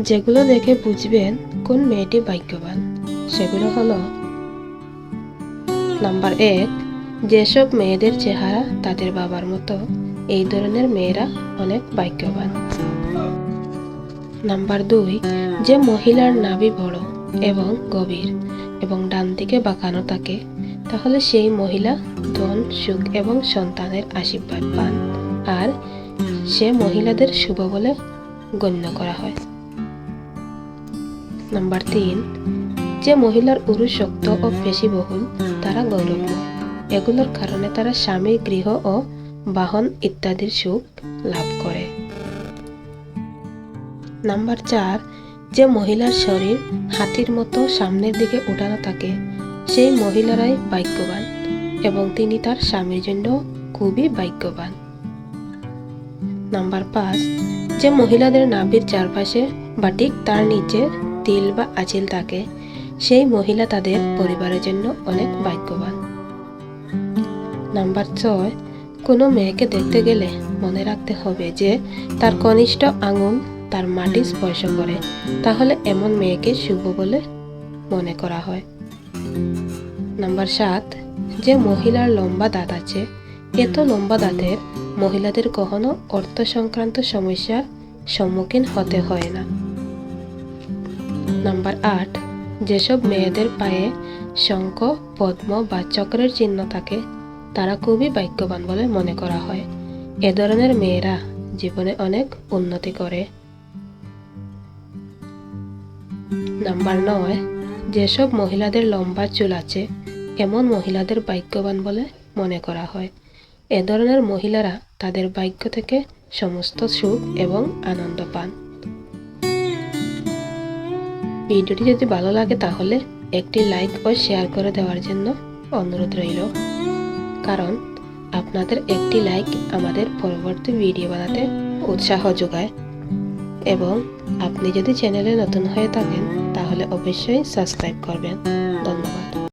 যেগুলো দেখে বুঝবেন কোন মেয়েটি ভাগ্যবান সেগুলো হলো: নাম্বার 1, যেসব মেয়েদের চেহারা তাদের বাবার মতো, এই ধরনের মেয়েরা অনেক ভাগ্যবান। নাম্বার 2, যে মহিলার নাভি বড় এবং গভীর এবং ডান দিকে বাঁকানো থাকে, তাহলে সেই মহিলা ধন, সুখ এবং সন্তানের আশীর্বাদ পান, আর সে মহিলাদের শুভ বলে গণ্য করা হয়। নাম্বার 3, যে মহিলার উরু শক্ত ও পেশিবহুল তারা গৌরবময়, এগুলোর কারণে তারা স্বামী, গৃহ ও বাহন ইত্যাদির সুখ লাভ করে। নাম্বার 4, যে মহিলার শরীর হাতির মতো সামনের দিকে উঠানো থাকে, সেই মহিলারাই ভাগ্যবান এবং তিনি তার স্বামীর জন্য খুবই ভাগ্যবান। নাম্বার 5, যে মহিলাদের নাভির চারপাশে বা ঠিক তার নিচে তিল বা আঁচিল থাকে, সেই মহিলা তাদের পরিবারের জন্য অনেক ভাগ্যবান। নাম্বার 6, কোনো মেয়েকে দেখতে গেলে মনে রাখতে হবে যে তার কনিষ্ঠ আঙুল তার মাটি স্পর্শ করে, তাহলে এমন মেয়েকে শুভ বলে মনে করা হয়। নাম্বার 7, যে মহিলার লম্বা দাঁত আছে, এত লম্বা দাঁতের মহিলাদের কখনো অর্থ সংক্রান্ত সমস্যার সম্মুখীন হতে হয় না। নাম্বার 8, যেসব মেয়েদের পায়ে শঙ্খ, পদ্ম বা চক্রের চিহ্ন থাকে, তারা খুবই ভাগ্যবান বলে মনে করা হয়। এ ধরনের মেয়েরা জীবনে অনেক উন্নতি করে। নাম্বার 9, যেসব মহিলাদের লম্বা চুল আছে, এমন মহিলাদের ভাগ্যবান বলে মনে করা হয়। এ ধরনের মহিলারা তাদের ভাগ্য থেকে সমস্ত সুখ এবং আনন্দ পান। ভিডিওটি যদি ভালো লাগে তাহলে একটি লাইক ও শেয়ার করে দেওয়ার জন্য অনুরোধ রইল, কারণ আপনাদের একটি লাইক আমাদের পরবর্তী ভিডিও বানাতে উৎসাহ যোগায়। এবং আপনি যদি চ্যানেলে নতুন হয়ে থাকেন তাহলে অবশ্যই সাবস্ক্রাইব করবেন।